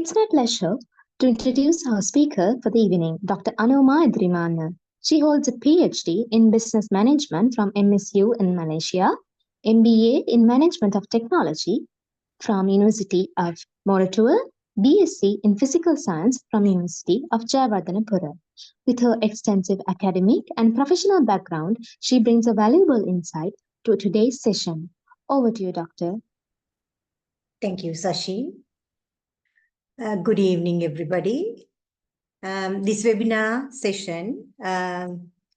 It's my pleasure to introduce our speaker for the evening, Dr. Anoma Edrimana. She holds a PhD in Business Management from MSU in Malaysia, MBA in Management of Technology from University of Moratuwa, BSc in Physical Science from University of Jayawardenepura. With her extensive academic and professional background, she brings a valuable insight to today's session. Over to you, Doctor. Thank you, Sashi. Good evening, everybody. This webinar session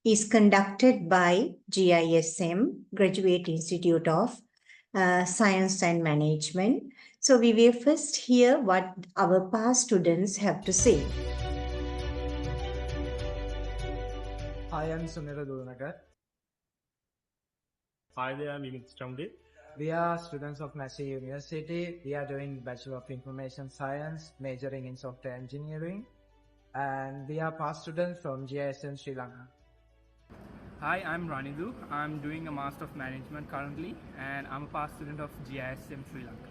is conducted by GISM, Graduate Institute of Science and Management. So we will first hear what our past students have to say. Hi, I'm Sunira Dulnagar. Hi there, I'm Imit Stromdi. We are students of Massey University. We are doing Bachelor of Information Science, majoring in Software Engineering. And we are past students from GISM Sri Lanka. Hi, I'm Ranidu. I'm doing a Master of Management currently, and I'm a past student of GISM Sri Lanka.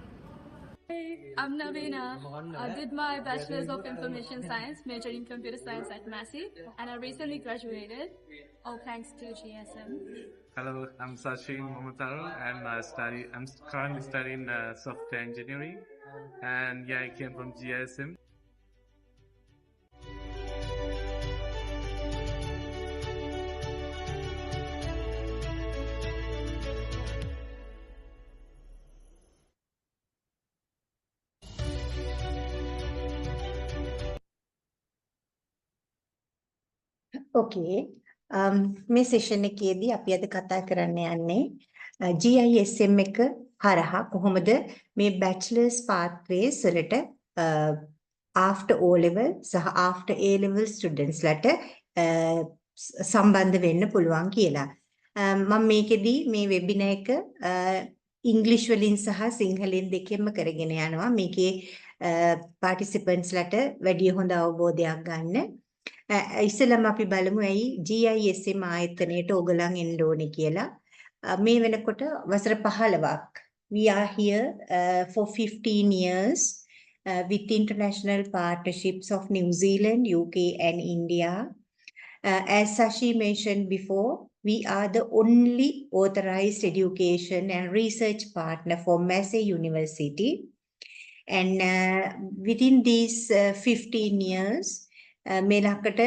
Hey, I'm Navina. I did my Bachelor's of Information Science, majoring in Computer Science at Massey, and I recently graduated, all thanks to GSM. Hello, I'm Sashi Momotaro, and I'm currently studying software engineering, and yeah, I came from GISM. Okay. මේ session එකේදී අපි අද කතා කරන්න යන්නේ GISM එක හරහා කොහොමද මේ bachelor's pathways වලට after O level සහ after A level students ලට සම්බන්ධ වෙන්න පුළුවන් කියලා. මම මේකෙදී මේ webinar එක English වලින් සහ සිංහලෙන් දෙකෙන්ම කරගෙන යනවා. මේකේ participants ලට වැඩි හොඳ අවබෝධයක් ගන්න. ඉස්සෙල්ලාම අපි බලමු ඇයි GISM ආයතනයට ඕගලන් එන්න ඕනේ කියලා. මේ වෙනකොට වසර 15ක්. We are here for 15 years with international partnerships of New Zealand, UK and India. As Sashi mentioned before, we are the only authorized education and research partner for Massey University. And within these 15 years, මේ ලකට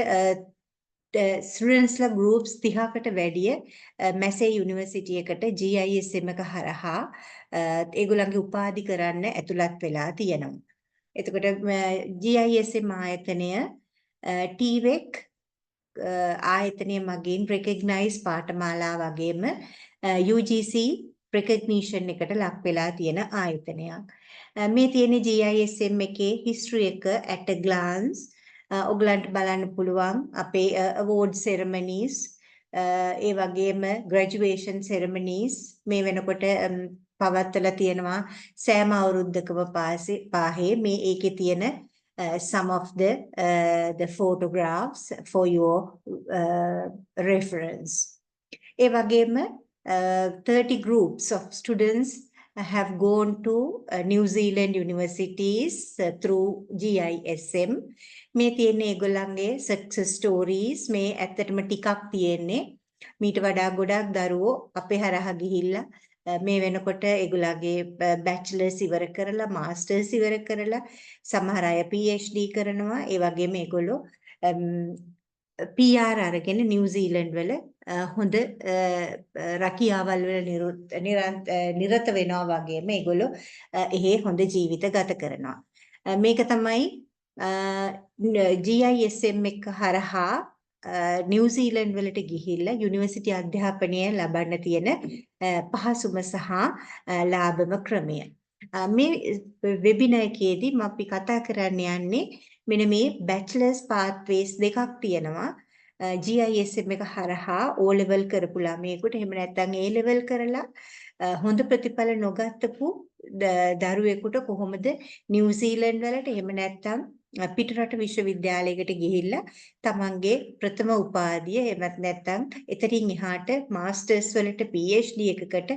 ස්ටුඩන්ට්ස්ලා groups 30කට වැඩිය Massey University එකට GISM එක හරහා ඒගොල්ලන්ගේ උපාධි කරන්න ඇතුළත් වෙලා තියෙනවා. එතකොට GISM ආයතනය TVEC ආයතනය මගින් recognize පාඨමාලා වගේම UGC recognition එකට ලක් වෙලා තියෙන ආයතනයක්. මේ තියෙන GISM එකේ history එක at a glance ඔයගලන්ට බලන්න පුළුවන් අපේ award ceremonies ඒ වගේම graduation ceremonies මේ වෙනකොට පවත්වලා තියෙනවා සෑම අවුරුද්දකම පාහේ මේ ඒකේ තියෙන some of the photographs for your reference. ඒ වගේම 30 groups of students have gone to New Zealand universities through GISM. මේ තියෙන ඒගොල්ලන්ගේ success stories මේ ඇත්තටම ටිකක් තියෙන්නේ. මීට වඩා ගොඩක් දරුවෝ අපේ හරහා ගිහිල්ලා මේ වෙනකොට ඒගොල්ලන්ගේ bachelor's ඉවර කරලා master's ඉවර කරලා සමහර අය PhD කරනවා. ඒ වගේම ඒගොල්ලෝ PR අරගෙන නිව්සීලන්ඩ් වල හොඳ රැකියාවල් වල නිරත වෙනවා වගේම ඒගොල්ලෝ එහෙ හොඳ ජීවිත ගත කරනවා. මේක තමයි GISM එක හරහා නිව්සීලන්ඩ් වලට ගිහිල්ලා යුනිවර්සිටි අධ්‍යාපනය ලබන්න තියෙන පහසුම සහ ලාභම ක්‍රමය. මේ වෙබිනාර් එකේදී මම අපි කතා කරන්න යන්නේ මෙන්න මේ bachelor's pathways දෙකක් තියෙනවා. GISM එක හරහා O level කරපු ළමයෙකුට එහෙම නැත්නම් A level කරලා හොඳ ප්‍රතිඵල නොගත්තපු දරුවෙකුට කොහොමද නිව්සීලන්ඩ් වලට එහෙම නැත්නම් පිටරට විශ්වවිද්‍යාලයකට ගිහිල්ලා තමන්ගේ ප්‍රථම උපාධිය එහෙමත් නැත්නම් එතනින් එහාට මාස්ටර්ස් වලට PhD එකකට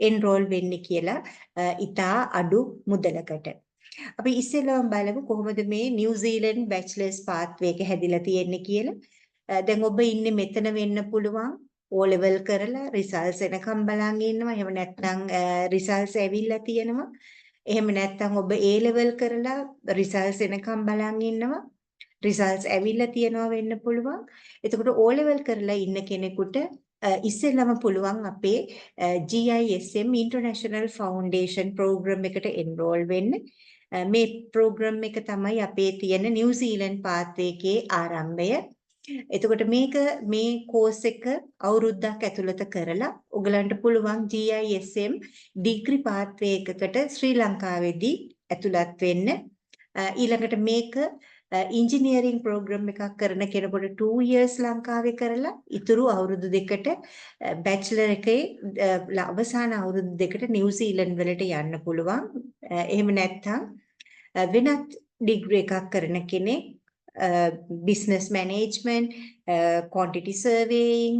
එන්රෝල් වෙන්න කියලා ඉතා අඩු මුදලකට. අපි ඉස්සෙල්ලාම බලමු කොහොමද මේ නිව්සීලන්ඩ් බැචලර්ස් පාත්වේ එක හැදිලා තියෙන්නේ කියලා. දැන් ඔබ ඉන්නේ මෙතන වෙන්න පුළුවන්. O level කරලා රිසල්ට්ස් එනකම් බලන් ඉන්නවා. එහෙම නැත්නම් රිසල්ට්ස් ඇවිල්ලා තියෙනවා. එහෙම නැත්නම් ඔබ A level කරලා රිසල්ට්ස් එනකම් බලන් ඉන්නවා. රිසල්ට්ස් ඇවිල්ලා තියෙනවා වෙන්න පුළුවන්. එතකොට O level කරලා ඉන්න කෙනෙකුට ඉස්සෙල්ලාම පුළුවන් අපේ GISM International Foundation program එකට enroll වෙන්න. මේ program එක තමයි අපේ තියෙන නිව්සීලන්ඩ් පාත්වේ එකේ ආරම්භය. එතකොට මේ course එක අවුරුද්දක් ඇතුළත කරලා ඔයගලන්ට පුළුවන් GISM degree pathway එකකට ශ්‍රී ලංකාවේදී ඇතුළත් වෙන්න. ඊළඟට මේක engineering program එකක් කරන කෙනෙකුට 2 years ලංකාවේ කරලා ඉතුරු අවුරුදු දෙකට bachelor එකේ අවසාන අවුරුදු දෙකට නිව්සීලන්ඩ් වලට යන්න පුළුවන්. එහෙම නැත්නම් වෙනත් degree එකක් කරන කෙනෙක් business management, quantity surveying,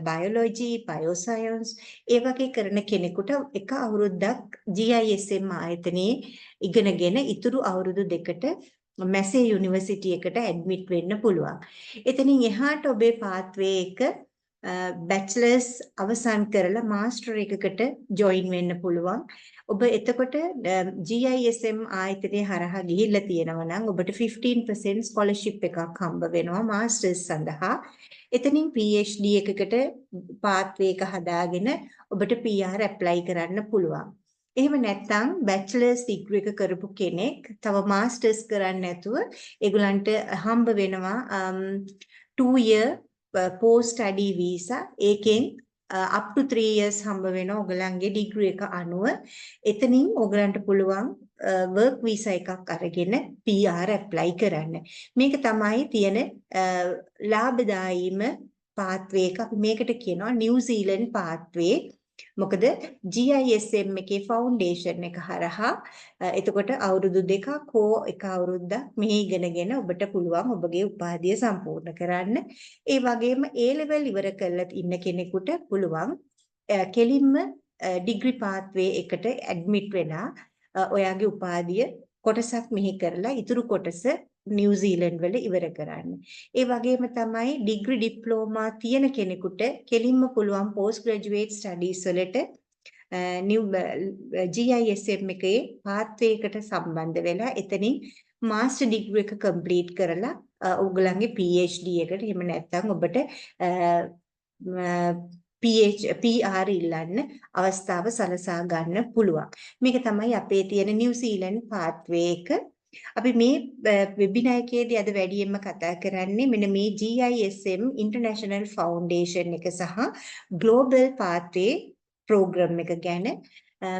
biology, bioscience ඒ වගේ කරන කෙනෙකුට එක අවුරුද්දක් GISM ආයතනයේ ඉගෙනගෙන ඉතුරු අවුරුදු දෙකට මැසේ යුනිවර්සිටි එකට ඇඩ්මිට් වෙන්න පුළුවන්. එතනින් එහාට ඔබේ පාත්වේ එක බැචලර්ස් අවසන් කරලා මාස්ටර් එකකට ජොයින් වෙන්න පුළුවන්. ඔබ එතකොට GISM ආයතනයේ හරහා ගිහිල්ලා තියෙනවා නම් ඔබට 15% ස්කෝලර්ෂිප් එකක් හම්බ වෙනවා මාස්ටර්ස් සඳහා. එතනින් PhD එකකට පාත්වේ එක හදාගෙන ඔබට PR ඇප්ලයි කරන්න පුළුවන්. එහෙම නැත්නම් බැචලර්ස් ඩිග්‍රී එක කරපු කෙනෙක් තව මාස්ටර්ස් කරන්න නැතුව ඒගොල්ලන්ට හම්බ වෙනවා 2 year post study visa. ඒකෙන් up to 3 years හම්බ වෙනවා ඔයගලන්ගේ ඩිග්‍රී එක අනුව. එතනින් ඔයගලන්ට පුළුවන් work visa එකක් අරගෙන PR apply කරන්න. මේක තමයි තියෙන ලාභදායීම pathway එක. අපි මේකට කියනවා නිව්සීලන්ඩ් pathway. මොකද GISM එකේ ෆවුන්ඩේෂන් එක හරහා එතකොට අවුරුදු දෙකක් හෝ එක අවුරුද්දක් මෙහි ඉගෙනගෙන ඔබට පුළුවන් ඔබගේ උපාධිය සම්පූර්ණ කරන්න. ඒ වගේම A level ඉවර කරලා ඉන්න කෙනෙකුට පුළුවන් කෙලින්ම ඩිග්‍රී පාත්වේ එකට ඇඩ්මිට් වෙලා ඔයාගේ උපාධිය කොටසක් මෙහි කරලා ඉතුරු කොටස නිව්සීලන්ඩ් වල ඉවර කරන්න. ඒ වගේම තමයි ඩිග්‍රී ඩිප්ලෝමා තියෙන කෙනෙකුට කෙලින්ම පුළුවන් පෝස්ට් ග්‍රැජුවේට් ස්ටඩීස් වලට GISM එකේ පාත්වේ එකට සම්බන්ධ වෙලා එතනින් මාස්ටර් ඩිග්‍රී එක කම්ප්ලීට් කරලා ඔයගලන්ගේ PhD එකට එහෙම නැත්නම් ඔබට PR ඉල්ලන්න අවස්ථාව සලසා ගන්න පුළුවන්. මේක තමයි අපේ තියෙන නිව්සීලන්ඩ් පාත්වේ එක. අපි මේ වෙබිනාර් එකේදී අද වැඩියෙන්ම කතා කරන්නේ මෙන්න මේ GISM International Foundation එක සහ Global Pathway program එක ගැන.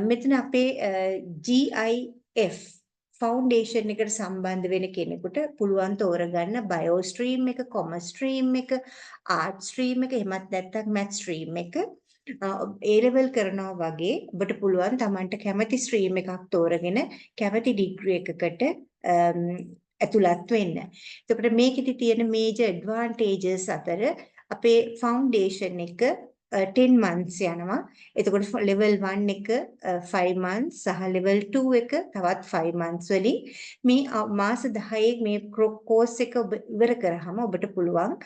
මෙතන අපේ GIF Foundation එකට සම්බන්ධ වෙන කෙනෙකුට පුළුවන් තෝරගන්න bio stream එක, commerce stream එක, art stream එක, එහෙමත් නැත්නම් math stream එක. A level කරනවා වගේ ඔබට පුළුවන් Tamanට කැමති stream එකක් තෝරගෙන කැමති degree එකකට ඇතුළත් වෙන්න. එතකොට මේකෙදි තියෙන major advantages අතර අපේ foundation එක 10 months යනවා. එතකොට level 1 එක 5 months සහ level 2 එක තවත් 5 months වලින් මේ මාස 10 මේ course එක ඉවර කරාම ඔබට පුළුවන්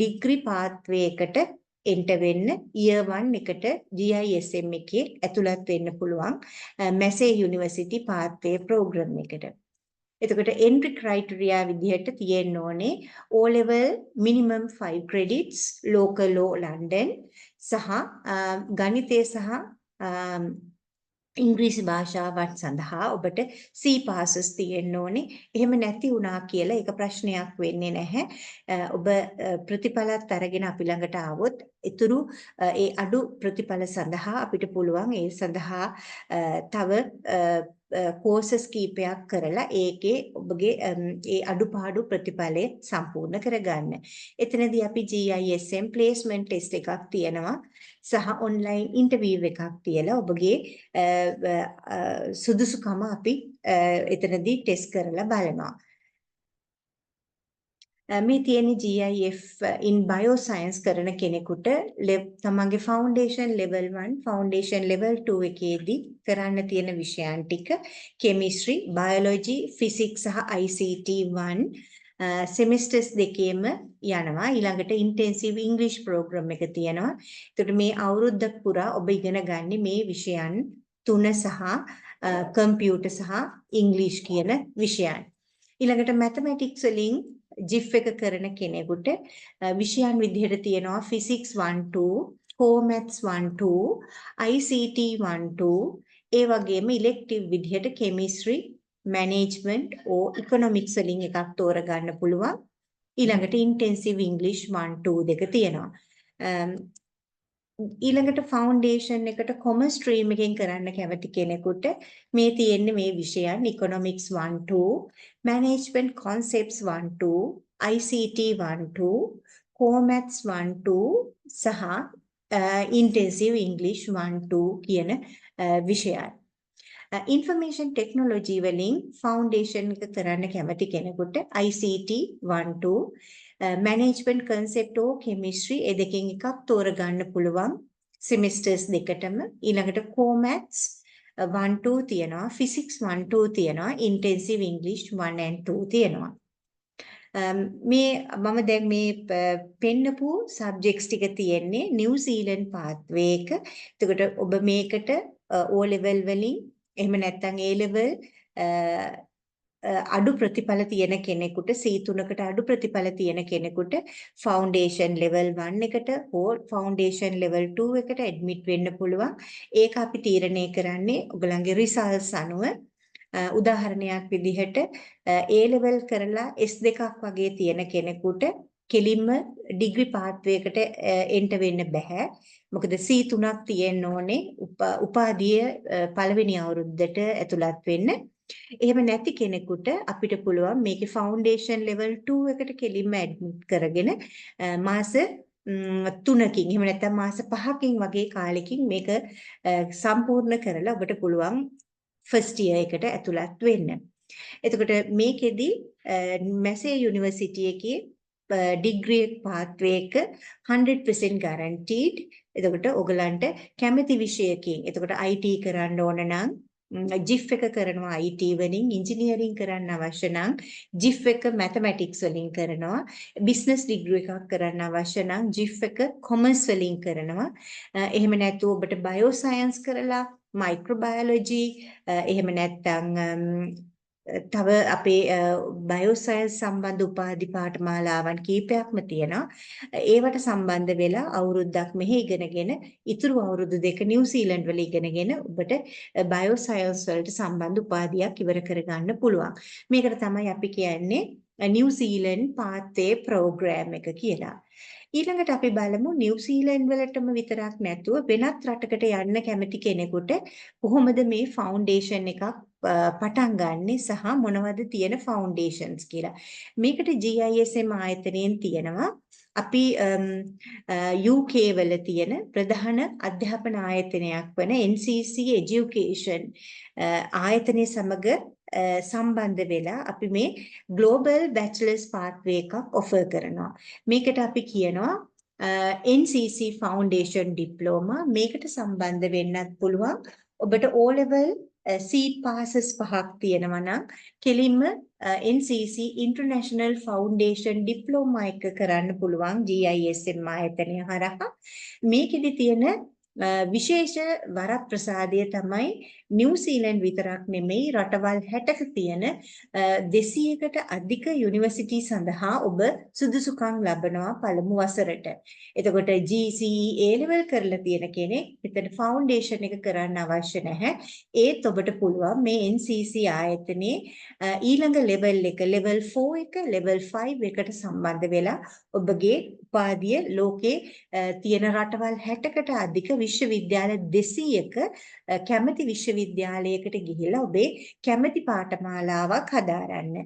degree pathway එකට enter වෙන්න year 1 එකට GISM එකේ ඇතුළත් වෙන්න පුළුවන් මැසේ යුනිවර්සිටි pathway program එකට. එතකොට entry criteria විදිහට තියෙන්න ඕනේ O level minimum 5 credits local law London සහ ගණිතය සහ ඉංග්‍රීසි භාෂාවත් සඳහා ඔබට C passes තියෙන්න ඕනේ. එහෙම නැති වුණා කියලා ඒක ප්‍රශ්නයක් වෙන්නේ නැහැ. ඔබ ප්‍රතිඵලත් අරගෙන අපි ළඟට ආවොත් ඊතුරු ඒ අඩු ප්‍රතිඵල සඳහා අපිට පුළුවන් ඒ සඳහා තව courses කීපයක් කරලා ඒකේ ඔබගේ ඒ අඩුපාඩු ප්‍රතිඵලය සම්පූර්ණ කරගන්න. එතනදී අපි GISM placement test එකක් තියෙනවා සහ online interview එකක් තියලා ඔබගේ සුදුසුකම අපි එතනදී ටෙස්ට් කරලා බලනවා. මේ තියෙන GIF in bioscience කරන කෙනෙකුට තමන්ගේ foundation level 1 foundation level 2 එකේදී කරන්න තියෙන විෂයන් ටික chemistry biology physics සහ ICT 1 semesters දෙකේම යනවා. ඊළඟට intensive English program එක තියෙනවා. ඒකට මේ අවුරුද්ද පුරා ඔබ ඉගෙන ගන්න මේ විෂයන් 3 සහ computer සහ English කියන විෂයන්. ඊළඟට mathematics වලින් GIF එක කරන කෙනෙකුට විෂයන් විදිහට තියෙනවා physics 1 2 core maths 1 2 ICT 1 2 ඒ වගේම elective විදිහට chemistry management or economics වලින් එකක් තෝරගන්න පුළුවන්. ඊළඟට intensive English 1 2 දෙක තියෙනවා. ඊළඟට ෆවුන්ඩේෂන් එකට කොමර්ස් ස්ට්‍රීම් එකෙන් කරන්න කැමති කෙනෙකුට මේ තියෙන්නේ මේ විෂයන් economics 1 2 management කොන්සෙප්ට්ස් 1 2 ICT 1 2 core maths 1 2 සහ intensive English 1 2 කියන විෂයන්. information technology වලින් ෆවුන්ඩේෂන් එක කරන්න කැමති කෙනෙකුට ICT 1 2 management concept or chemistry ඒ දෙකෙන් එකක් තෝරගන්න පුළුවන් semesters දෙකටම. ඊළඟට core maths 1 2 තියෙනවා, physics 1 2 තියෙනවා, intensive English 1 and 2 තියෙනවා. මේ මම දැන් මේ පෙන්නපු subjects ටික තියෙන්නේ New Zealand pathway එක. එතකොට ඔබ මේකට O level වලින් එහෙම නැත්නම් A level අඩු ප්‍රතිඵල තියෙන කෙනෙකුට C3කට අඩු ප්‍රතිඵල තියෙන කෙනෙකුට ෆවුන්ඩේෂන් ලෙවල් 1 එකට හෝ ෆවුන්ඩේෂන් ලෙවල් 2 එකට ඇඩ්මිට් වෙන්න පුළුවන්. ඒක අපි තීරණය කරන්නේ ඔයගලගේ රිසල්ට්ස් අනුව. උදාහරණයක් විදිහට A level කරලා S2ක් වගේ තියෙන කෙනෙකුට කෙලින්ම ඩිග්‍රී පාත්වේ එකට එන්ටර් වෙන්න බෑ. මොකද C3ක් තියෙන්න ඕනේ උපාධිය පළවෙනි අවුරුද්දට ඇතුළත් වෙන්න. එහෙම නැති කෙනෙකුට අපිට පුළුවන් මේකේ ෆවුන්ඩේෂන් ලෙවල් 2 එකට කෙලින්ම ඇඩ්මිට් කරගෙන මාස 3කින් එහෙම නැත්නම් මාස 5කින් වගේ කාලෙකින් මේක සම්පූර්ණ කරලා ඔබට පුළුවන් ෆස්ට් ඉයර් එකට ඇතුළත් වෙන්න. එතකොට මේකෙදි මැසේ යුනිවර්සිටි එකේ ඩිග්‍රී පාත්වේ එක 100% guaranteed. එතකොට ඔයගලන්ට කැමති විෂයකින් එතකොට IT කරන්න ඕන නම් GIF එක කරනවා IT වලින්, ඉංජිනේරින් කරන්න අවශ්‍ය නම් GIF එක මැතමැටික්ස් වලින් කරනවා, බිස්නස් ඩිග්‍රී එකක් කරන්න අවශ්‍ය නම් GIF එක කොමර්ස් වලින් කරනවා. එහෙම නැත්නම් ඔබට බයෝ සයන්ස් කරලා මයික්‍රෝබයොලොජි එහෙම නැත්නම් තව අපේ බයෝ සයන්ස් සම්බන්ධ උපාධි පාඨමාලාවන් කීපයක්ම තියෙනවා. ඒවට සම්බන්ධ වෙලා අවුරුද්දක් මෙහි ඉගෙනගෙන ඉතුරු අවුරුදු දෙක නිව්සීලන්ත වල ඉගෙනගෙන ඔබට බයෝ සයන්ස් වලට සම්බන්ධ උපාධියක් ඉවර කරගන්න පුළුවන්. මේකට තමයි අපි කියන්නේ නිව්සීලන්ත පාත්වේ ප්‍රෝග්‍රෑම් එක කියලා. ඊළඟට අපි බලමු නිව්සීලන්ත වලටම විතරක් නැතුව වෙනත් රටකට යන්න කැමති කෙනෙකුට කොහොමද මේ ෆවුන්ඩේෂන් එකක් පටන් ගන්නෙ සහ මොනවද තියෙන ෆවුන්ඩේෂන්ස් කියලා. මේකට GISM ආයතනයෙන් තියෙනවා. අපි UK වල තියෙන ප්‍රධාන අධ්‍යාපන ආයතනයක් වන NCC Education ආයතනය සමග සම්බන්ධ වෙලා අපි මේ Global Bachelor's Pathway එකක් offer කරනවා. මේකට අපි කියනවා NCC Foundation Diploma. මේකට සම්බන්ධ වෙන්නත් පුළුවන්. ඔබට O level seat passes 5ක් තියෙනවා නම් කෙලින්ම NCC International Foundation Diploma එක කරන්න පුළුවන් GISM ආයතනය හරහා. මේකෙදි තියෙන විශේෂ වරප්‍රසාදය තමයි නිව්සීලන්ත විතරක් නෙමෙයි රටවල් 60ක තියෙන 200කට අධික යුනිවර්සිටි සඳහා ඔබ සුදුසුකම් ලබනවා පළමු වසරට. එතකොට GCE A level කරලා තියෙන කෙනෙක් මෙතන ෆවුන්ඩේෂන් එක කරන්න අවශ්‍ය නැහැ. ඒත් ඔබට පුළුවන් මේ NCC ආයතනයේ ඊළඟ ලෙවල් එක level 4 එක level 5 එකට සම්බන්ධ වෙලා ඔබගේ උපාධිය ලෝකේ තියෙන රටවල් 60කට අධික විශ්වවිද්‍යාල 200ක කැමැති විශ්වවිද්‍යාලයකට ගිහිලා ඔබේ කැමැති පාඨමාලාවක් හදාරන්න.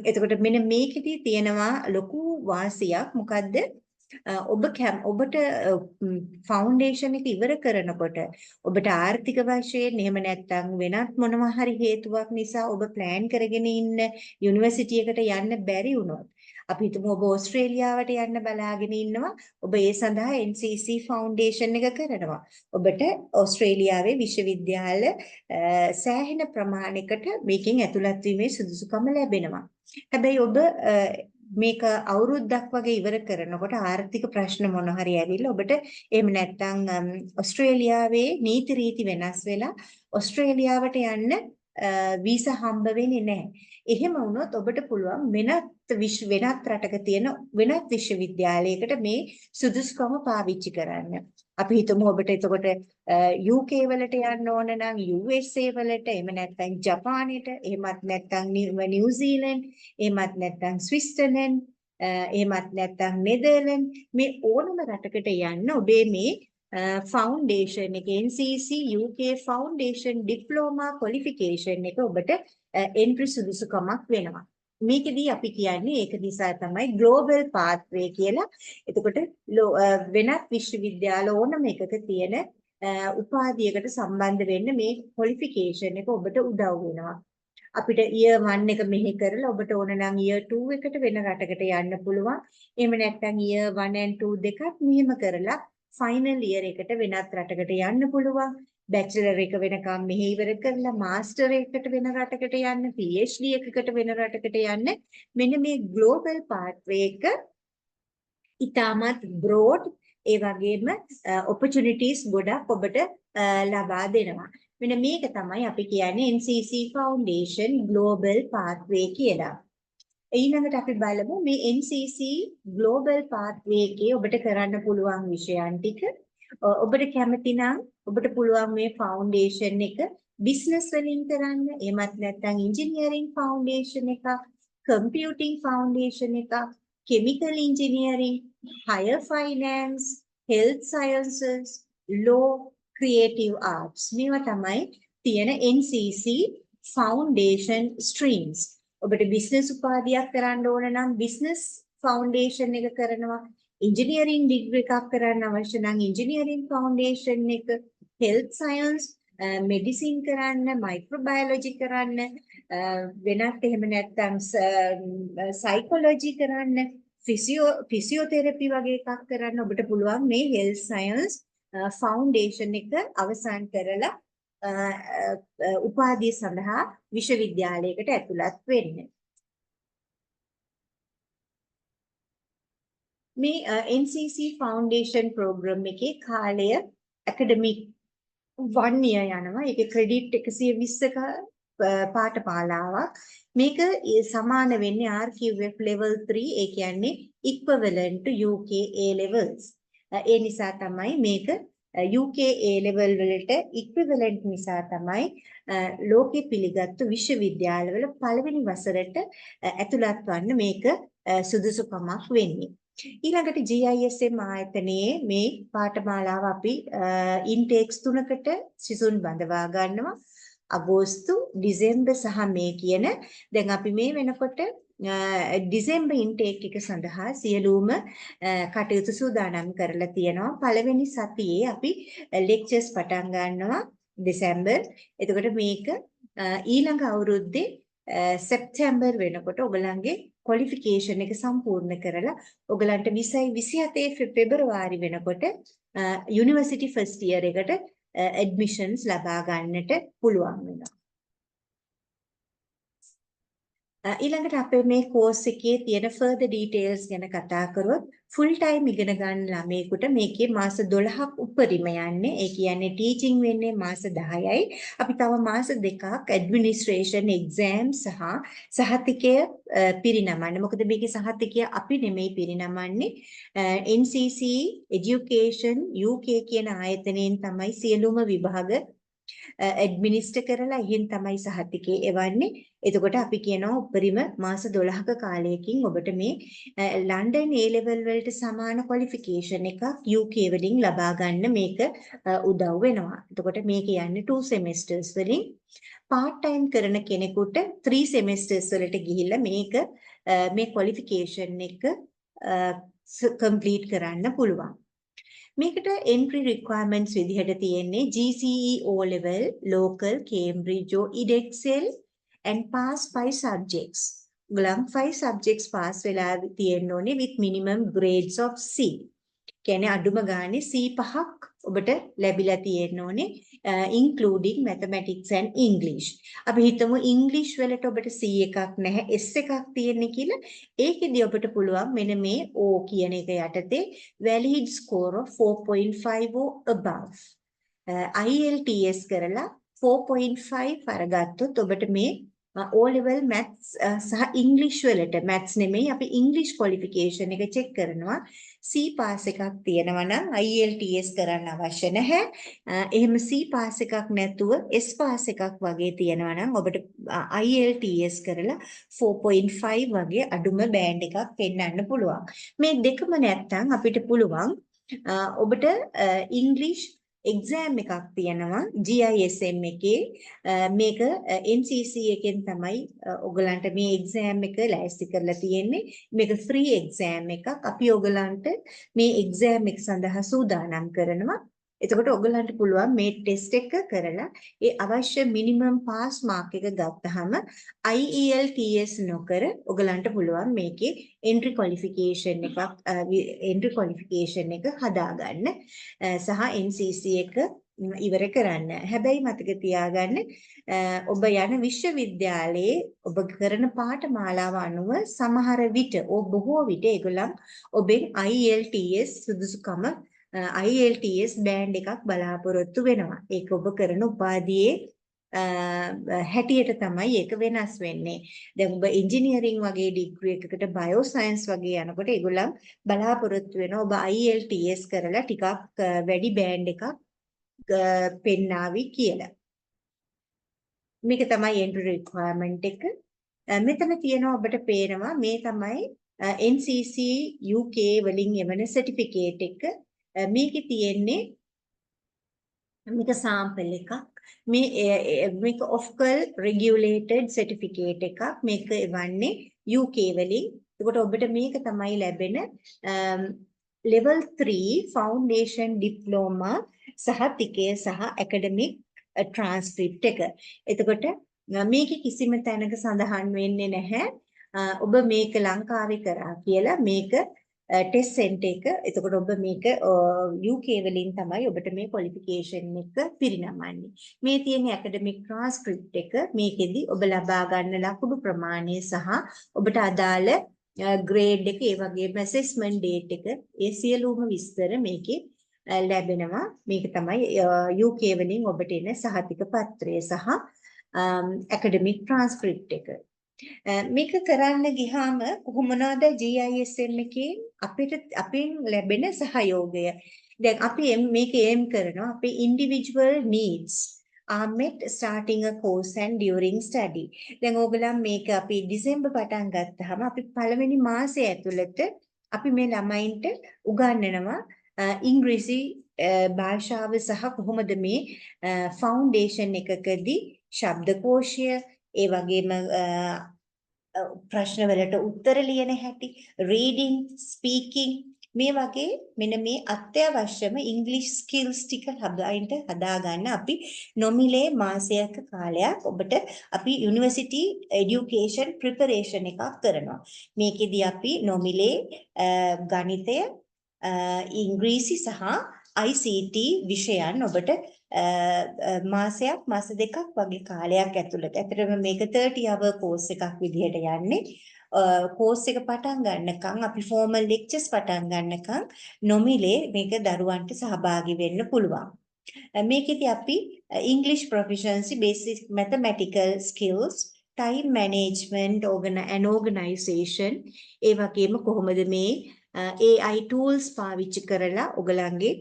එතකොට මෙන්න මේකෙදී තියෙනවා ලොකු වාසියක්. මොකද්ද? ඔබට ෆවුන්ඩේෂන් එක ඉවර කරනකොට ඔබට ආර්ථික වශයෙන් එහෙම නැත්නම් වෙනත් මොනවා හරි හේතුවක් නිසා ඔබ ප්ලෑන් කරගෙන ඉන්න යුනිවර්සිටි එකට යන්න බැරි වුණොත් අපි හිතමු ඔබ ඕස්ට්‍රේලියාවට යන්න බලාගෙන ඉන්නවා. ඔබ ඒ සඳහා NCC ෆවුන්ඩේෂන් එක කරනවා. ඔබට ඕස්ට්‍රේලියාවේ විශ්වවිද්‍යාල සෑහෙන ප්‍රමාණයකට මේකෙන් ඇතුළත් වීමේ සුදුසුකම ලැබෙනවා. හැබැයි ඔබ මේක අවුරුද්දක් වගේ ඉවර කරනකොට ආර්ථික ප්‍රශ්න මොන හරි ඇවිල්ලා ඔබට එහෙම නැත්නම් ඕස්ට්‍රේලියාවේ නීති රීති වෙනස් වෙලා ඕස්ට්‍රේලියාවට යන්න වීසා හම්බ වෙන්නේ නැහැ. එහෙම වුණොත් ඔබට පුළුවන් වෙනත් රටක තියෙන වෙනත් විශ්වවිද්‍යාලයකට මේ සුදුසුකම පාවිච්චි කරන්න. අපි හිතමු ඔබට එතකොට UK වලට යන්න ඕන නම් USA වලට, එහෙම නැත්නම් ජපානයට, එහෙමත් නැත්නම් නිව්සීලන්ත, එහෙමත් නැත්නම් ස්විට්සර්ලන්ත, එහෙමත් නැත්නම් නෙදර්ලන්ත, මේ ඕනම රටකට යන්න ඔබේ මේ ෆවුන්ඩේෂන් එක NCC UK foundation diploma qualification එක ඔබට එන්ට්‍රි සුදුසුකමක් වෙනවා. මේකදී අපි කියන්නේ ඒක නිසා තමයි ග්ලෝබල් පාත්වේ කියලා. එතකොට වෙනත් විශ්වවිද්‍යාල ඕනම එකක තියෙන උපාධියකට සම්බන්ධ වෙන්න මේ ක්වොලිෆිකේෂන් එක ඔබට උදව් වෙනවා. අපිට year 1 එක මෙහෙ කරලා ඔබට ඕන නම් year 2 එකට වෙන රටකට යන්න පුළුවන්. එහෙම නැත්නම් year 1 and 2 දෙකක් මෙහෙම කරලා ෆයිනල් ඉයර් එකට වෙනත් රටකට යන්න පුළුවන්. බැචලර් එක වෙනකම් මෙහෙ ඉවර කරලා මාස්ටර් එකකට වෙන රටකට යන්න, PhD එකකට වෙන රටකට යන්න. මෙන්න මේ ග්ලෝබල් පාත්වේ එක ඉතාමත් බ්‍රෝඩ්, ඒ වගේම ඔපචුනිටිස් ගොඩක් ඔබට ලබා දෙනවා. මෙන්න මේක තමයි අපි කියන්නේ NCC Foundation Global Pathway කියලා. ඊළඟට අපි බලමු මේ NCC Global Pathway එකේ ඔබට කරන්න පුළුවන් විෂයන් ටික. ඔබට කැමති නම් ඔබට පුළුවන් මේ ෆවුන්ඩේෂන් එක බිස්නස් වලින් කරන්න. එහෙමත් නැත්නම් ඉන්ජිනියරින් ෆවුන්ඩේෂන් එක, කම්පියුටිංగ్ ෆවුන්ඩේෂන් එක, chemical engineering, higher finance, health sciences, law, creative arts. මේවා තමයි තියෙන NCC foundation streams. ඔබට business උපාධියක් කරන්න ඕන නම් business foundation එක කරනවා. engineering degree එකක් කරන්න අවශ්‍ය නම් engineering foundation එක, health science, medicine කරන්න, microbiology කරන්න, වෙනත් එහෙම නැත්නම් psychology කරන්න, physiotherapy වගේ එකක් කරන්න ඔබට පුළුවන් මේ health science foundation එක අවසන් කරලා උපාධිය සඳහා විශ්වවිද්‍යාලයකට ඇතුළත් වෙන්න. මේ NCC Foundation program එකේ කාලය academic 1 year යනවා. ඒකේ credit 120ක පාඨමාලාවක්. මේක සමාන වෙන්නේ RQF level 3, ඒ කියන්නේ equivalent to UK A levels. ඒ නිසා තමයි මේක UK A level වලට equivalent නිසා තමයි ලෝකෙ පිළිගත්තු විශ්වවිද්‍යාලවල පළවෙනි වසරට ඇතුළත් වන්න මේක සුදුසුකමක් වෙන්නේ. ඊළඟට GISM ආයතනයේ මේ පාඨමාලාව අපි ඉන්ටේක්ස් 3කට සිසුන් බඳවා ගන්නවා. අගෝස්තු, දෙසැම්බර් සහ මේ කියන දැන් අපි මේ වෙනකොට ඩිසෙම්බර් ඉන්ටේක් එක සඳහා සියලුම කටයුතු සූදානම් කරලා තියෙනවා. පළවෙනි සතියේ අපි ලෙක්චර්ස් පටන් ගන්නවා දෙසැම්බර්. එතකොට මේක ඊළඟ අවුරුද්දේ සෙප්තැම්බර් වෙනකොට ඔයගලන්ගේ ක්වොලිෆිකේෂන් එක සම්පූර්ණ කරලා ඔයගලන්ට 27 පෙබරවාරි වෙනකොට යුනිවර්සිටි ෆස්ට් ඉයර් එකට ඇඩ්මිෂන්ස් ලබා ගන්නට පුළුවන් වෙනවා. ඊළඟට අපේ මේ කෝස් එකේ තියෙන further details ගැන කතා කරොත් full time ඉගෙන ගන්න ළමයෙකුට මේකේ මාස 12ක් උපරිම යන්නේ. ඒ කියන්නේ teaching වෙන්නේ මාස 10යි. අපි තව මාස 2ක් administration exam සහ සහතිකය පිරිනමන්නේ. මොකද මේකේ සහතිකය අපි නෙමෙයි පිරිනමන්නේ. NCC Education UK කියන ආයතනයෙන් තමයි සියලුම විභාග ඇඩ්මිනිස්ටර් කරලා එහෙන් තමයි සහතිකේ එවන්නේ. එතකොට අපි කියනවා උපරිම මාස 12ක කාලයකින් ඔබට මේ ලන්ඩන් A level වලට සමාන ක්වොලිෆිකේෂන් එකක් UK වලින් ලබා ගන්න මේක උදව් වෙනවා. එතකොට මේක යන්නේ 2 semesters වලින්. part time කරන කෙනෙකුට 3 semesters වලට ගිහිල්ලා මේක මේ ක්වොලිෆිකේෂන් එක complete කරන්න පුළුවන්. මේකට entry requirements විදිහට තියෙන්නේ GCE O level, local, Cambridge or EdExcel and pass 5 subjects. ඔයගොල්ලන් 5 subjects pass වෙලා තියෙන්න ඕනේ with minimum grades of C. කියන්නේ අඩුම ගානේ C 5ක් ඔබට ලැබිලා තියෙන්න ඕනේ including mathematics and English. අපි හිතමු English වලට ඔබට C එකක් නැහැ S එකක් තියෙන්නේ කියලා. ඒකෙදි ඔබට පුළුවන් මෙන්න මේ O කියන එක යටතේ valid score of 4.5 or above. IELTS කරලා 4.5 අරගත්තොත් ඔබට මේ O level maths සහ English වලට maths නෙමෙයි අපි English qualification එක check කරනවා. C pass එකක් තියෙනවා නම් IELTS කරන්න අවශ්‍ය නැහැ. එහෙම C pass එකක් නැතුව S pass එකක් වගේ තියෙනවා නම් ඔබට IELTS කරලා 4.5 වගේ අඩුම බෑන්ඩ් එකක් පෙන්වන්න පුළුවන්. මේ දෙකම නැත්තම් අපිට පුළුවන් ඔබට English exam එකක් තියෙනවා GISM එකේ මේක NCC එකෙන් තමයි ඔයගලන්ට මේ exam එක ලෑස්ති කරලා තියෙන්නේ මේක free exam එකක් අපි ඔයගලන්ට මේ exam එක සඳහා සූදානම් කරනවා එතකොට ඔයගලන්ට පුළුවන් මේ ටෙස්ට් එක කරලා ඒ අවශ්‍ය minimum pass mark එක ගත්තාම IELTS නොකර ඔයගලන්ට පුළුවන් මේකේ entry qualification එක හදාගන්න සහ NCC එක ඉවර කරන්න. හැබැයි මතක තියාගන්න ඔබ යන විශ්වවිද්‍යාලයේ ඔබ කරන පාඨමාලාව අනුව සමහර විට බොහෝ විට ඒගොල්ලන් ඔබෙන් IELTS සුදුසුකම IELTS බෑන්ඩ් එකක් බලාපොරොත්තු වෙනවා. ඒක ඔබ කරන උපාධියේ හැටියට තමයි ඒක වෙනස් වෙන්නේ. දැන් ඔබ ඉංජිනේරින් වගේ ඩිග්‍රී එකකට බයෝ සයන්ස් වගේ යනකොට ඒගොල්ලන් බලාපොරොත්තු වෙනවා ඔබ IELTS කරලා ටිකක් වැඩි බෑන්ඩ් එකක් පෙන්නාවි කියලා. මේක තමයි entry requirement එක. මෙතන තියෙනවා ඔබට පේනවා මේ තමයි NCC UK වලින් එවන certificate එක. මේකේ තියෙන්නේ මේක sample එකක්. මේක Ofqual regulated certificate එකක්. මේක එවන්නේ UK වලින්. ඒකට ඔබට මේක තමයි ලැබෙන level 3 foundation diploma සහ තිකය සහ academic transcript එක. එතකොට මේකේ කිසිම තැනක සඳහන් වෙන්නේ නැහැ ඔබ මේක ලංකාවේ කරා කියලා මේක ටෙස්ට් සෙන්ටර් එක. එතකොට ඔබ මේක UK වලින් තමයි ඔබට මේ qualification එක පිරිනමන්නේ. මේ තියෙන academic transcript එක මේකෙදි ඔබ ලබා ගන්න ලකුණු ප්‍රමාණය සහ ඔබට අදාළ grade එක ඒ වගේම assessment date එක ඒ සියලුම විස්තර මේකේ ලැබෙනවා. මේක තමයි UK වලින් ඔබට එන සහතික පත්‍රය සහ academic transcript එක. මේක කරන්න ගියාම කොහොමනවාද GISM එකේ අපෙන් ලැබෙන සහයෝගය. දැන් අපි මේක aim කරනවා අපේ individual needs are met starting a course and during study. දැන් ඕගොල්ලන් මේක අපි දෙසැම්බර් පටන් ගත්තාම අපි පළවෙනි මාසය ඇතුළත අපි මේ ළමයින්ට උගන්වනවා ඉංග්‍රීසි භාෂාව සහ කොහොමද මේ ෆවුන්ඩේෂන් එකකදී ශබ්දකෝෂය ඒ වගේම ප්‍රශ්න වලට උත්තර ලියන හැටි රීඩින් ස්පීකින් මේ වගේ මෙන්න මේ අත්‍යවශ්‍යම ඉංග්‍රීසි ස්කිල්ස් ටික හදාගන්න අපි නොමිලේ මාසයක කාලයක් ඔබට අපි යුනිවර්සිටි এডুকেෂන් ප්‍රිපරේෂන් එකක් කරනවා. මේකෙදි අපි නොමිලේ ගණිතය ඉංග්‍රීසි සහ ICT විෂයන් ඔබට මාස දෙකක් වගේ කාලයක් ඇතුළත. ඇත්තටම මේක 30 hour course එකක් විදිහට යන්නේ. course එක පටන් ගන්නකම් අපි formal lectures පටන් ගන්නකම් නොමිලේ මේක දරුවන්ට සහභාගී වෙන්න පුළුවන්. මේකෙදි අපි English proficiency, basic mathematical skills, time management, and organization ඒ වගේම කොහොමද මේ AI tools පාවිච්චි කරලා ඔයගලන්ගේ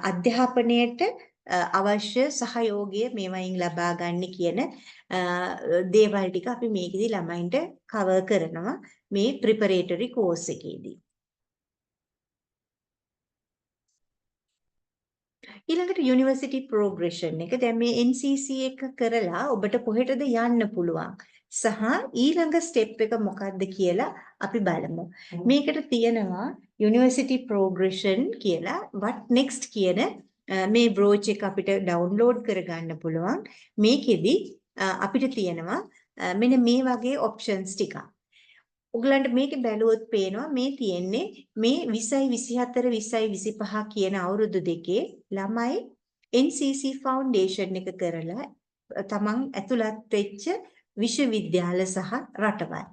අධ්‍යාපනයට අවශ්‍ය සහයෝගය මේවයින් ලබා ගන්න කියන දේවල් ටික අපි මේකෙදි ළමයින්ට කවර් කරනවා මේ ප්‍රිපරේටරි කෝස් එකේදී. ඊළඟට යුනිවර්සිටි ප්‍රෝග්‍රෙෂන් එක. දැන් මේ NCC එක කරලා ඔබට කොහෙටද යන්න පුළුවන් සහ ඊළඟ ස්ටෙප් එක මොකක්ද කියලා අපි බලමු. මේකට තියෙනවා යුනිවර්සිටි ප්‍රෝග්‍රෙෂන් කියලා what next කියන මේ බ්‍රෝච් එක අපිට ඩවුන්ලෝඩ් කරගන්න පුළුවන්. මේකෙදි අපිට තියෙනවා මෙන්න මේ වගේ ඔප්ෂන්ස් ටිකක්. ඔයගලන්ට මේකේ බැලුවොත් පේනවා මේ තියෙන්නේ මේ 20 24 20 25 කියන අවුරුදු දෙකේ ළමයි NCC ෆවුන්ඩේෂන් එක කරලා තමන් ඇතුළත් වෙච්ච විශ්වවිද්‍යාල සහ රටවල්.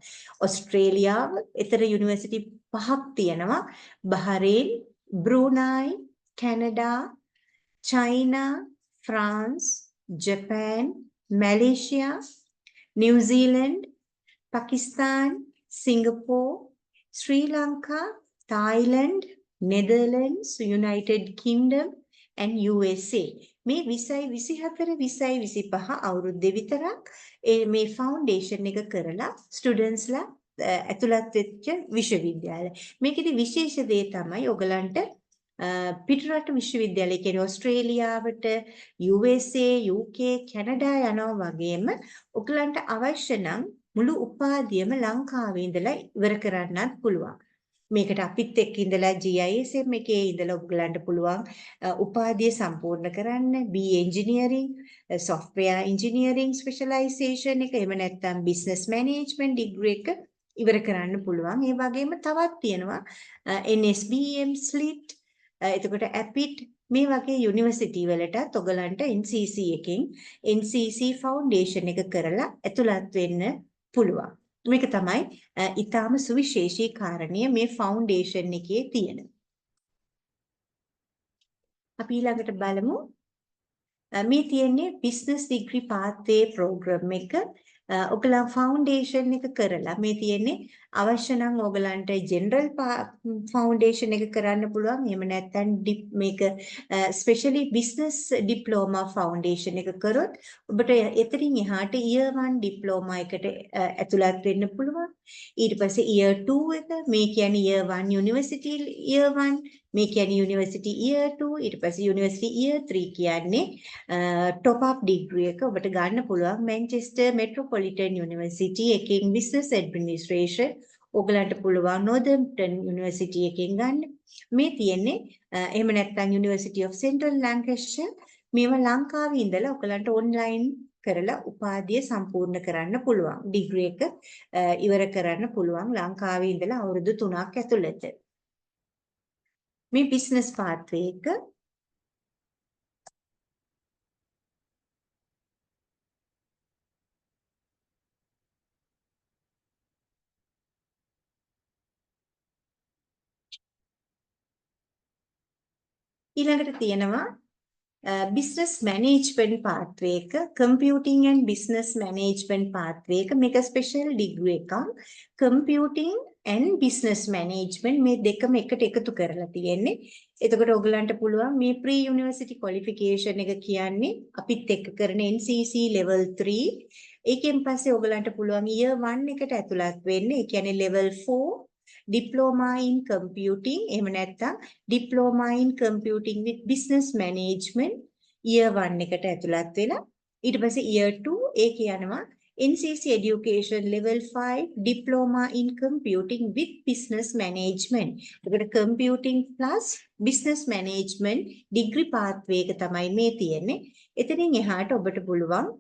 ඕස්ට්‍රේලියාව ඊතර යුනිවර්සිටි 5ක් තියෙනවා. Bahrain, Brunei, Canada, China, France, Japan, Malaysia, New Zealand, Pakistan, Singapore, Sri Lanka, Thailand, Netherlands, United Kingdom and USA. මේ 20 24 20 25 අවුරුද්දේ විතරක් මේ ෆවුන්ඩේෂන් එක කරලා ස්ටුඩන්ට්ස්ලා ඇතුළත් වෙච්ච විශ්වවිද්‍යාල. මේකෙදි විශේෂ දේ තමයි ඔයගලන්ට පිටරට විශ්වවිද්‍යාල කියන්නේ ඕස්ට්‍රේලියාවට, USA, UK, කැනඩා යනවා වගේම ඔයගලන්ට අවශ්‍ය නම් මුළු උපාධියම ලංකාවේ ඉඳලා ඉවර කරන්නත් පුළුවන්. මේකට අපිත් එක්ක ඉඳලා GISM එකේ ඉඳලා ඔයගලන්ට පුළුවන් උපාධිය සම්පූර්ණ කරන්න. BA engineering, software engineering specialization එක එහෙම නැත්නම් business management degree එක ඉවර කරන්න පුළුවන්. ඒ වගේම තවත් තියෙනවා NSBM, SLIT, එතකොට APIT මේ වගේ යුනිවර්සිටි වලටත් ඔයගලන්ට NCC එකෙන් NCC ෆවුන්ඩේෂන් එක කරලා ඇතුළත් වෙන්න පුළුවන්. මේක තමයි ඊටාම සුවිශේෂී කාරණය මේ ෆවුන්ඩේෂන් එකේ තියෙන. අපි ඊළඟට බලමු මේ තියෙන්නේ බිස්නස් ඩිග්‍රී පාත්වේ ප්‍රෝග්‍රෑම් එක. ඔයගලන් ෆවුන්ඩේෂන් එක කරලා මේ තියෙන්නේ අවශ්‍ය නම් ඔයගලන්ට ජෙනරල් ෆවුන්ඩේෂන් එක කරන්න පුළුවන්. එහෙම නැත්නම් මේක ස්පෙෂලි බිස්නස් ඩිප්ලෝමා ෆවුන්ඩේෂන් එක කරොත් ඔබට එතනින් එහාට ඉයර් 1 ඩිප්ලෝමා එකට ඇතුළත් වෙන්න පුළුවන්. ඊට පස්සේ ඉයර් 2 එක මේ කියන්නේ ඉයර් 1 යුනිවර්සිටි ඉයර් 1 මේ කියන්නේ යුනිවර්සිටි ඉයර් 2 ඊට පස්සේ යුනිවර්සිටි ඉයර් 3 කියන්නේ top up degree එක ඔබට ගන්න පුළුවන් මැන්චෙස්ටර් මෙට්‍රොපොලිටන් යුනිවර්සිටි එකෙන් business administration ඔයගලන්ට පුළුවන් northampton යුනිවර්සිටි එකෙන් ගන්න. මේ තියෙන්නේ එහෙම නැත්නම් University of Central Lancashire මේවා ලංකාවේ ඉඳලා ඔයගලන්ට online කරලා උපාධිය සම්පූර්ණ කරන්න පුළුවන්. ඩිග්‍රී එක ඉවර කරන්න පුළුවන් ලංකාවේ ඉඳලා අවුරුදු 3ක් ඇතුළත. මේ business pathway එක ඊළඟට තියෙනවා business management pathway එක, computing and business management pathway එක. මේක special degree එකක්. computing and business management මේ දෙකම එකට එකතු කරලා තියෙන්නේ. එතකොට ඔයගලන්ට පුළුවන් මේ pre university qualification එක කියන්නේ අපිත් එක්ක කරන NCC level 3. ඒකෙන් පස්සේ ඔයගලන්ට පුළුවන් year 1 එකට ඇතුළත් වෙන්න. ඒ කියන්නේ level 4 diploma in computing එහෙම නැත්නම් diploma in computing with business management year 1 එකට ඇතුළත් වෙලා ඊට පස්සේ year 2 ඒක යනවා NCC education level 5 diploma in computing with business management. ඒකට computing plus business management degree pathway එක තමයි මේ තියෙන්නේ. එතනින් එහාට ඔබට පුළුවන්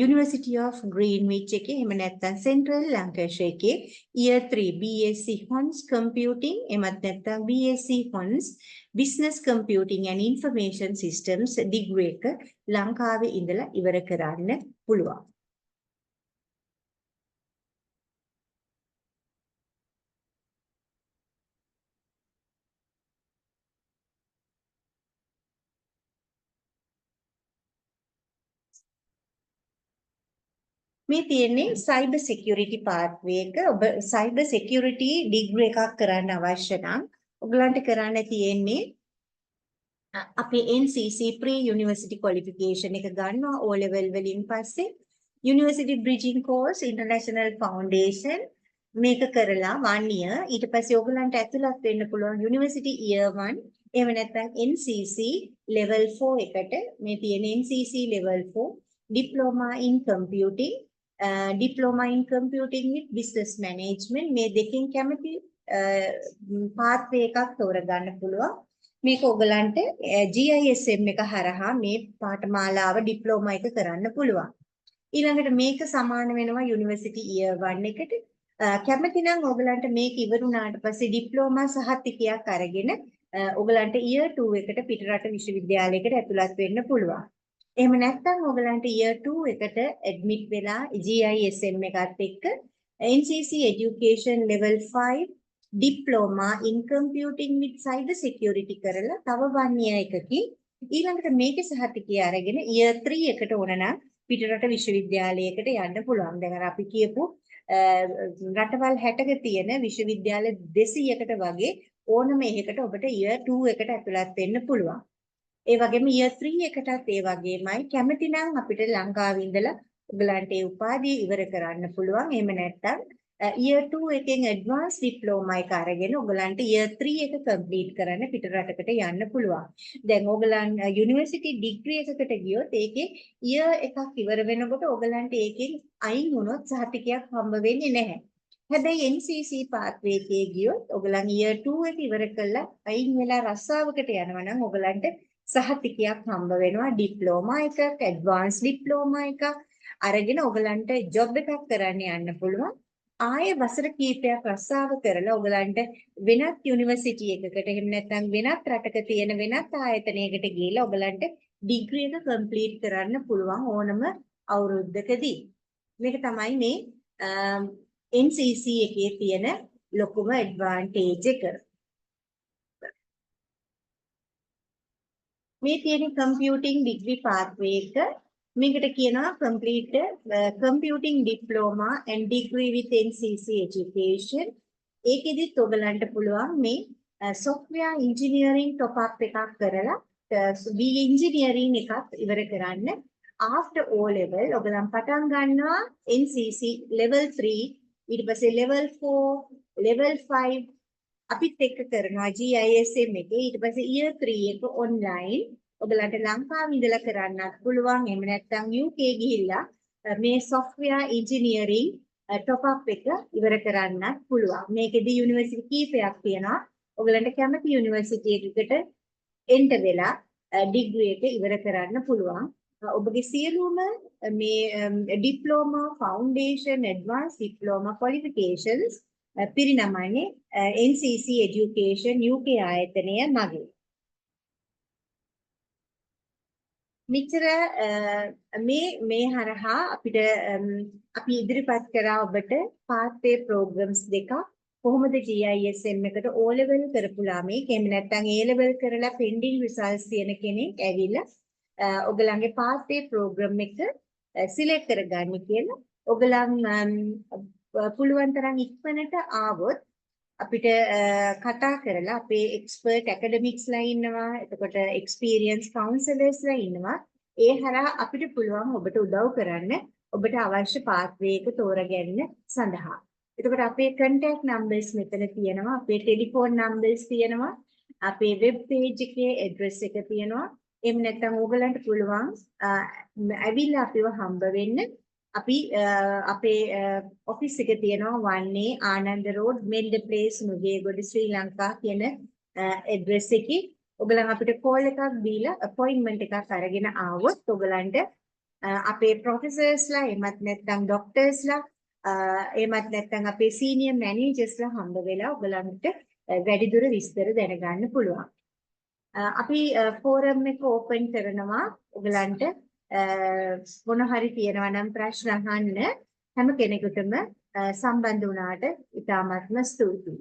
University of Greenwich එකේ එහෙම නැත්නම් Central Lancashire එකේ year 3 BSc Hons Computing එමත් නැත්නම් BSc Hons Business Computing and Information Systems degree එක ලංකාවේ ඉඳලා ඉවර කරන්න පුළුවන්. මේ තියෙන්නේ cyber security pathway එක. ඔබ cyber security degree එකක් කරන්න අවශ්‍ය නම් ඔයගලන්ට කරන්න තියෙන්නේ අපේ NCC pre university qualification එක ගන්නවා O level වලින් පස්සේ university bridging course international foundation මේක කරලා 1 year ඊට පස්සේ ඔයගලන්ට ඇතුළත් වෙන්න පුළුවන් university year 1 එහෙම නැත්නම් NCC level 4 එකට. මේ තියෙන NCC level 4 diploma in computing diploma in computing with business management මේ දෙකෙන් කැමති pathway එකක් තෝරගන්න පුළුවන්. මේක ඔයගලන්ට GISM එක හරහා මේ පාඨමාලාව ඩිප්ලෝමා එක කරන්න පුළුවන්. ඊළඟට මේක සමාන වෙනවා යුනිවර්සිටි ඉයර් 1 එකට. කැමති නම් ඔයගලන්ට මේක ඉවරුණාට පස්සේ ඩිප්ලෝමා සහතිකයක් අරගෙන ඔයගලන්ට ඉයර් 2 එකට පිටරට විශ්වවිද්‍යාලයකට ඇතුළත් වෙන්න පුළුවන්. එහෙම නැත්නම් ඔයගලන්ට ඉයර් 2 එකට ඇඩ්මිට් වෙලා GISM එකත් එක්ක NCC Education Level 5 Diploma in Computing with Cyber Security කරලා තව 1 year එකකින් ඊළඟට මේකේ සහතිකය අරගෙන ඉයර් 3 එකට ඕන නම් පිටරට විශ්වවිද්‍යාලයකට යන්න පුළුවන්. දැන් අර අපි කියපු රටවල් 60ක තියෙන විශ්වවිද්‍යාල 200කට වගේ ඕනම එකකට ඔබට ඉයර් 2 එකට ඇතුළත් වෙන්න පුළුවන්. ඒ වගේම ඉයර් 3 එකටත් ඒ වගේමයි කැමති නම් අපිට ලංකාවේ ඉඳලා ඔයගලන්ට ඒ උපාධිය ඉවර කරන්න පුළුවන්. එහෙම නැත්නම් ඉයර් 2 එකෙන් ඇඩ්වාන්ස් ඩිප්ලෝමා එක අරගෙන ඔයගලන්ට ඉයර් 3 එක කම්ප්ලීට් කරන්න පිටරටකට යන්න පුළුවන්. දැන් ඔයගලන් යුනිවර්සිටි ඩිග්‍රී එකකට ගියොත් ඒකේ ඉයර් එකක් ඉවර වෙනකොට ඔයගලන්ට ඒකෙන් අයින් වුණොත් සහතිකයක් හම්බ වෙන්නේ නැහැ. හැබැයි NCC පාත්වේ එකේ ගියොත් ඔයගලන් ඉයර් 2 එක ඉවර කළා අයින් වෙලා රස්සාවකට යනවා නම් ඔයගලන්ට සහතිකයක් හම්බ වෙනවා ඩිප්ලෝමා එකක්, ඇඩ්වාන්ස් ඩිප්ලෝමා එකක් අරගෙන ඔයගලන්ට ජොබ් එකක් කරන්න යන්න පුළුවන්. ආයේ වසර කීපයක් රස්සාව කරලා ඔයගලන්ට වෙනත් යුනිවර්සිටි එකකට එහෙම නැත්නම් වෙනත් රටක තියෙන වෙනත් ආයතනයකට ගිහිල්ලා ඔයගලන්ට ඩිග්‍රී එක කම්ප්ලීට් කරන්න පුළුවන් ඕනම අවුරුද්දකදී. මේක තමයි මේ NCC එකේ තියෙන ලොකුම ඇඩ්වාන්ටේජ් එක. මේ තියෙන කම්පියුටිං ඩිග්‍රී පාත්වේ එක මේකට කියනවා complete computing diploma and degree with NCC education. ඒකෙදිත් ඔයගලන්ට පුළුවන් මේ software engineering top up එකක් කරලා B engineering එකක් ඉවර කරන්න. after O level ඔයගලන් පටන් ගන්නවා NCC level 3 ඊට පස්සේ level 4 level 5 අපිත් එක්ක කරනවා GISM එකේ. ඊට පස්සේ year 3 එක online ඔයගලන්ට ලංකාවේ ඉඳලා කරන්නත් පුළුවන්. එහෙම නැත්නම් UK ගිහිල්ලා මේ software engineering top up එක ඉවර කරන්නත් පුළුවන්. මේකෙදි යුනිවර්සිටි කීපයක් තියෙනවා. ඔයගලන්ට කැමති යුනිවර්සිටි එකකට එන්ටර් වෙලා ඩිග්‍රී එක ඉවර කරන්න පුළුවන්. ඔබගේ සියලුම මේ diploma, foundation, advance diploma qualifications පිරිනමන්නේ NCC Education UK ආයතනය මගින්. මෙච්චර මේ හරහා අපිට අපි ඉදිරිපත් කරා ඔබට පාත්වේ ප්‍රෝග්‍රෑම්ස් දෙකක් කොහොමද GISM එකට O level කරපු ළමයි එහෙම නැත්නම් A level කරලා pending results තියෙන කෙනෙක් ඇවිල්ලා ඔයගලන්ගේ පාත්වේ ප්‍රෝග්‍රෑම් එක සිලෙක්ට් කරගන්න කියලා ඔයගලන් පුළුවන් තරම් ඉක්මනට ආවොත් අපිට කතා කරලා අපේ එක්ස්පර්ට් ඇකඩමික්ස්ලා ඉන්නවා එතකොට එක්ස්පීරියන්ස් කවුන්සලර්ස්ලා ඉන්නවා ඒ හරහා අපිට පුළුවන් ඔබට උදව් කරන්න ඔබට අවශ්‍ය පාත්වේ එක තෝරගන්න සඳහා. එතකොට අපේ contact numbers මෙතන තියෙනවා අපේ ටෙලිෆෝන් numbers තියෙනවා අපේ web page එකේ address එක තියෙනවා. එහෙම නැත්නම් ඕගලන්ට පුළුවන් ඇවිල්ලා අපිව හම්බ වෙන්න. අපි අපේ ඔෆිස් එක තියෙනවා 1A Ananda road Melder place Nugegoda Sri Lanka කියන ඇඩ්‍රස් එකේ ඔයගලන් අපිට කෝල් එකක් දීලා අපොයින්ට්මන්ට් එකක් අරගෙන ආවොත් ඔයගලන්ට අපේ ප්‍රොෆෙසර්ස්ලා එමත් නැත්නම් ડોක්ටර්ස්ලා එමත් නැත්නම් අපේ සීනියර් මැනේජර්ස්ලා හම්බ වෙලා ඔයගලන්ට වැඩිදුර විස්තර දැනගන්න පුළුවන්. අපි ෆෝරම් එක ඕපන් කරනවා ඔයගලන්ට මොන හරි තියෙනවා නම් ප්‍රශ්න අහන්න හැම කෙනෙකුටම සම්බන්ධ වුණාට ඉතාමත්ම ස්තුතියි.